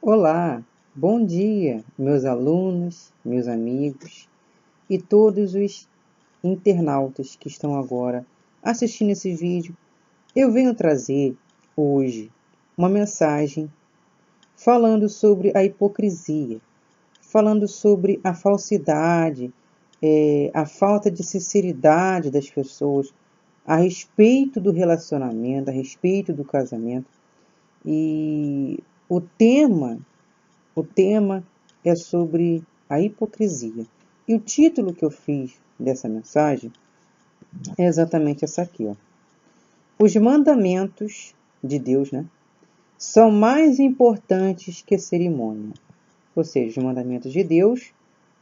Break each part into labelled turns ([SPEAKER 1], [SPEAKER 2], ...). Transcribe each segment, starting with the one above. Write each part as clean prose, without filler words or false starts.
[SPEAKER 1] Olá, bom dia, meus alunos, meus amigos e todos os internautas que estão agora assistindo esse vídeo. Eu venho trazer hoje uma mensagem falando sobre a hipocrisia, falando sobre a falsidade, a falta de sinceridade das pessoas a respeito do relacionamento, a respeito do casamento. E o tema é sobre a hipocrisia. E o título que eu fiz dessa mensagem é exatamente essa aqui, ó. Os mandamentos de Deus, são mais importantes que cerimônia. Ou seja, os mandamentos de Deus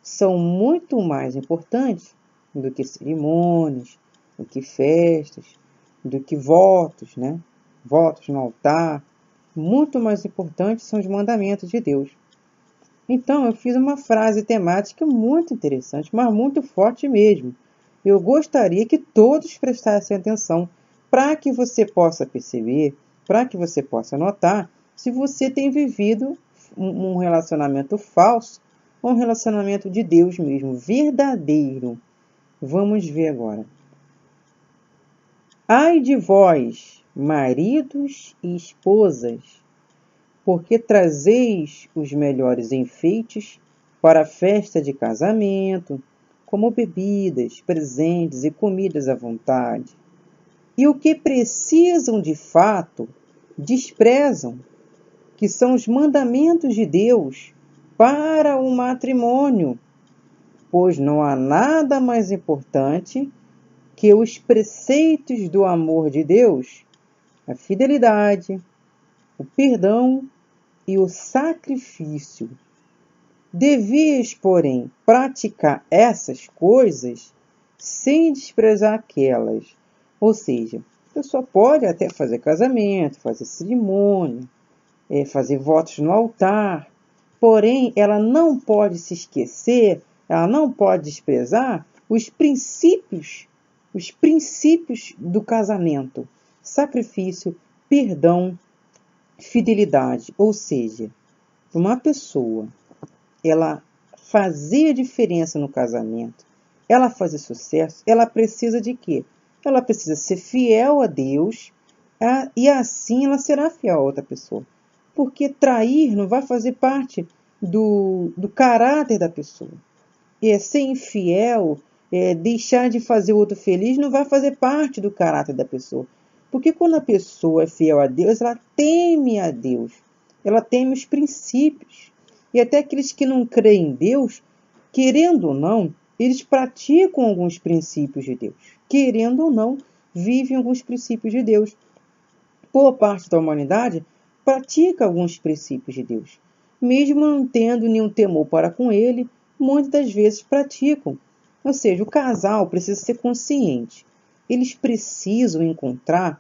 [SPEAKER 1] são muito mais importantes do que cerimônias, do que festas, do que votos, Votos no altar. Muito mais importantes são os mandamentos de Deus. Então, eu fiz uma frase temática muito interessante, mas muito forte mesmo. Eu gostaria que todos prestassem atenção para que você possa perceber, para que você possa notar se você tem vivido um relacionamento falso ou um relacionamento de Deus mesmo, verdadeiro. Vamos ver agora. Ai de vós, maridos e esposas, porque trazeis os melhores enfeites para a festa de casamento, como bebidas, presentes e comidas à vontade. E o que precisam de fato, desprezam, que são os mandamentos de Deus para o matrimônio, pois não há nada mais importante que os preceitos do amor de Deus, a fidelidade, o perdão e o sacrifício. Devias, porém, praticar essas coisas sem desprezar aquelas. Ou seja, a pessoa pode até fazer casamento, fazer cerimônia, fazer votos no altar, porém ela não pode se esquecer, ela não pode desprezar os princípios do casamento: sacrifício, perdão, fidelidade. Ou seja, uma pessoa ela fazer diferença no casamento, ela fazer sucesso, ela precisa de quê? Ela precisa ser fiel a Deus, e assim ela será fiel a outra pessoa. Porque trair não vai fazer parte do caráter da pessoa. Ser infiel, deixar de fazer o outro feliz, não vai fazer parte do caráter da pessoa. Porque quando a pessoa é fiel a Deus, ela teme a Deus. Ela teme os princípios. E até aqueles que não creem em Deus, querendo ou não, eles praticam alguns princípios de Deus. Querendo ou não, vivem alguns princípios de Deus. Boa parte da humanidade pratica alguns princípios de Deus. Mesmo não tendo nenhum temor para com ele, muitas das vezes praticam. Ou seja, o casal precisa ser consciente. Eles precisam encontrar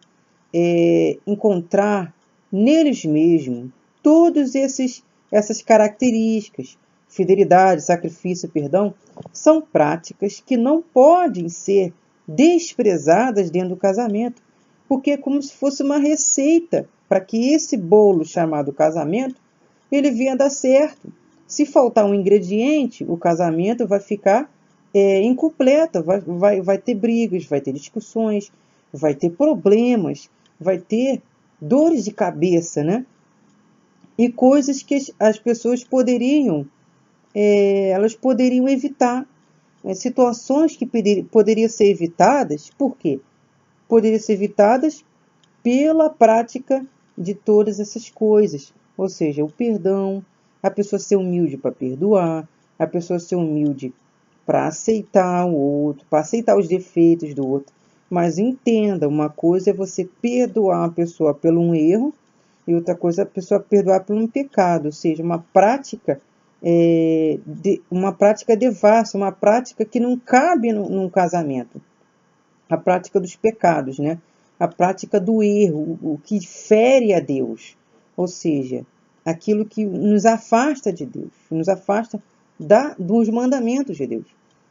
[SPEAKER 1] neles mesmos todas essas características. Fidelidade, sacrifício, perdão, são práticas que não podem ser desprezadas dentro do casamento, porque é como se fosse uma receita para que esse bolo chamado casamento ele venha a dar certo. Se faltar um ingrediente, o casamento vai ficar incompleto, vai ter brigas, vai ter discussões, vai ter problemas, vai ter dores de cabeça, E coisas que as pessoas poderiam evitar. Situações que poderiam ser evitadas. Por quê? Poderiam ser evitadas pela prática de todas essas coisas. Ou seja, o perdão, a pessoa ser humilde para perdoar, a pessoa ser humilde para aceitar o outro, para aceitar os defeitos do outro. Mas entenda, uma coisa é você perdoar uma pessoa por um erro, e outra coisa é a pessoa perdoar por um pecado, ou seja, uma prática devassa, uma prática que não cabe num casamento. A prática dos pecados, A prática do erro, o que fere a Deus. Ou seja, aquilo que nos afasta de Deus, nos afasta dos mandamentos de Deus.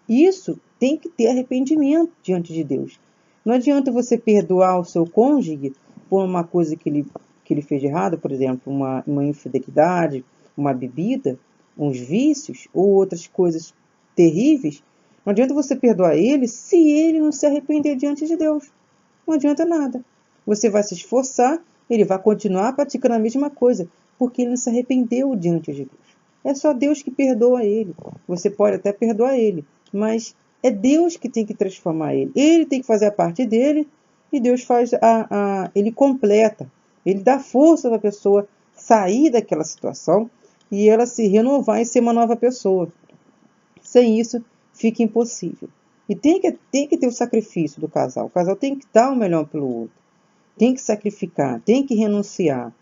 [SPEAKER 1] Isso tem que ter arrependimento diante de Deus. Não adianta você perdoar o seu cônjuge por uma coisa que ele fez de errado, por exemplo, uma infidelidade, uma bebida, uns vícios ou outras coisas terríveis, não adianta você perdoar ele se ele não se arrepender diante de Deus. Não adianta nada. Você vai se esforçar, ele vai continuar praticando a mesma coisa, porque ele não se arrependeu diante de Deus. É só Deus que perdoa ele. Você pode até perdoar ele, mas é Deus que tem que transformar ele. Ele tem que fazer a parte dele e Deus faz ele completa. Ele dá força para a pessoa sair daquela situação e ela se renovar e ser uma nova pessoa. Sem isso, fica impossível. E tem que ter o sacrifício do casal. O casal tem que dar o melhor pelo outro. Tem que sacrificar, tem que renunciar,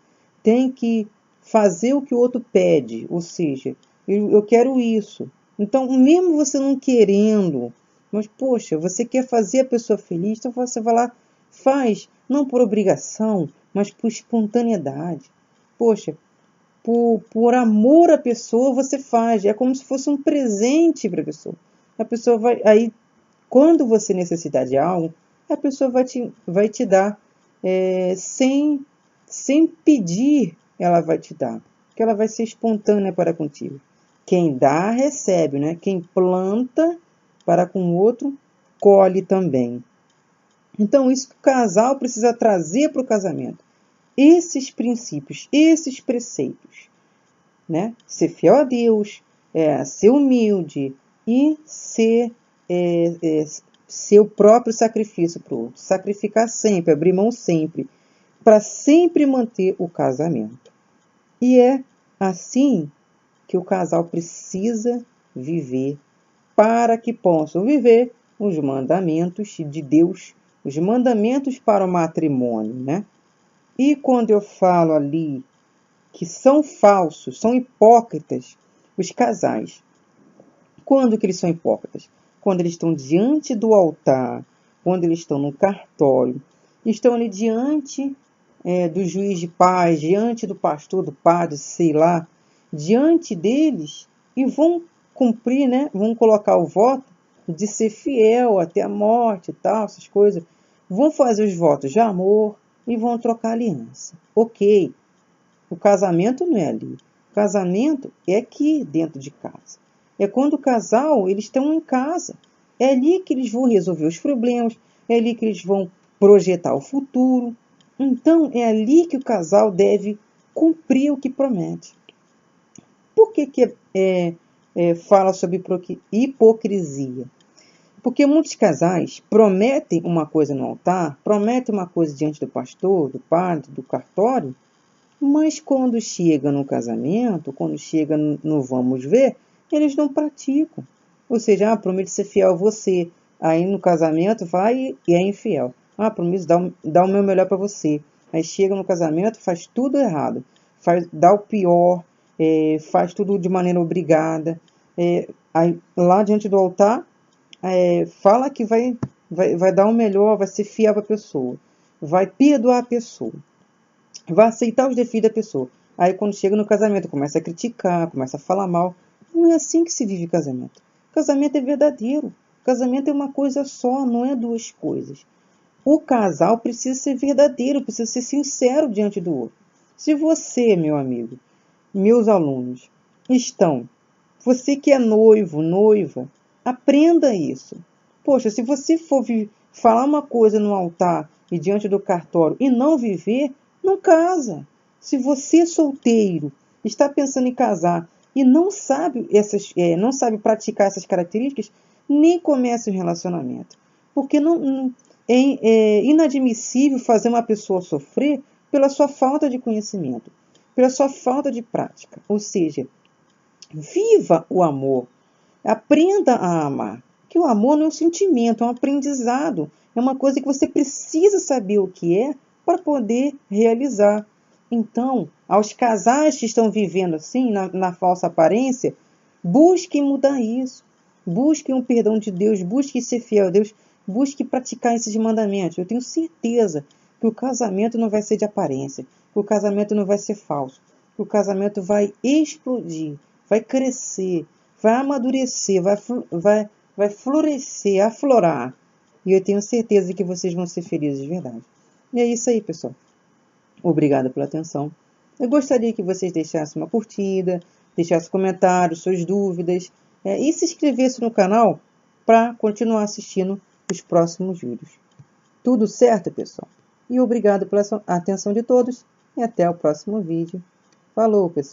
[SPEAKER 1] tem que fazer o que o outro pede. Ou seja, eu quero isso. Então, mesmo você não querendo, mas, poxa, você quer fazer a pessoa feliz, então você vai lá, faz, não por obrigação, mas por espontaneidade. Poxa, por amor à pessoa, você faz. É como se fosse um presente para a pessoa. A pessoa vai... Aí, quando você necessitar de algo, a pessoa vai te dar. Sem pedir, ela vai te dar. Porque ela vai ser espontânea para contigo. Quem dá, recebe, né? Quem planta para com o outro, colhe também. Então, isso que o casal precisa trazer para o casamento. Esses princípios, esses preceitos, né? Ser fiel a Deus, ser humilde e ser seu próprio sacrifício para o outro. Sacrificar sempre, abrir mão sempre, para sempre manter o casamento. E é assim que o casal precisa viver para que possam viver os mandamentos de Deus, os mandamentos para o matrimônio, né? E quando eu falo ali que são falsos, são hipócritas, os casais. Quando que eles são hipócritas? Quando eles estão diante do altar, quando eles estão no cartório, estão ali diante do juiz de paz, diante do pastor, do padre, sei lá, diante deles e vão cumprir, né? Vão colocar o voto de ser fiel até a morte e tal, essas coisas. Vão fazer os votos de amor e vão trocar aliança. Ok. O casamento não é ali. O casamento é aqui dentro de casa. É quando o casal, eles estão em casa. É ali que eles vão resolver os problemas. É ali que eles vão projetar o futuro. Então, é ali que o casal deve cumprir o que promete. Por que fala sobre hipocrisia? Porque muitos casais prometem uma coisa no altar, prometem uma coisa diante do pastor, do padre, do cartório, mas quando chega no casamento, quando chega no vamos ver, eles não praticam. Ou seja, prometo ser fiel a você. Aí no casamento vai e é infiel. Prometo dar o meu melhor para você. Aí chega no casamento, faz tudo errado. Dá o pior, faz tudo de maneira obrigada. Aí, lá diante do altar, fala que vai dar o melhor, vai ser fiel para a pessoa. Vai perdoar a pessoa. Vai aceitar os defeitos da pessoa. Aí quando chega no casamento, começa a criticar, começa a falar mal. Não é assim que se vive casamento. Casamento é verdadeiro. Casamento é uma coisa só, não é duas coisas. O casal precisa ser verdadeiro, precisa ser sincero diante do outro. Se você, meu amigo, meus alunos, você que é noivo, noiva, aprenda isso. Poxa, se você for falar uma coisa no altar e diante do cartório e não viver, não casa. Se você solteiro está pensando em casar e não sabe praticar essas características, nem comece um relacionamento. Porque é inadmissível fazer uma pessoa sofrer pela sua falta de conhecimento, pela sua falta de prática. Ou seja, viva o amor. Aprenda a amar. Que o amor não é um sentimento, é um aprendizado. É uma coisa que você precisa saber o que é para poder realizar. Então, aos casais que estão vivendo assim, na falsa aparência, busquem mudar isso. Busquem o perdão de Deus, busquem ser fiel a Deus, busquem praticar esses mandamentos. Eu tenho certeza que o casamento não vai ser de aparência, que o casamento não vai ser falso, que o casamento vai explodir, vai crescer, vai amadurecer, vai florescer, aflorar. E eu tenho certeza que vocês vão ser felizes de verdade. E é isso aí, pessoal. Obrigada pela atenção. Eu gostaria que vocês deixassem uma curtida, deixassem comentários, suas dúvidas, e se inscrevessem no canal para continuar assistindo os próximos vídeos. Tudo certo, pessoal? E obrigado pela atenção de todos e até o próximo vídeo. Falou, pessoal!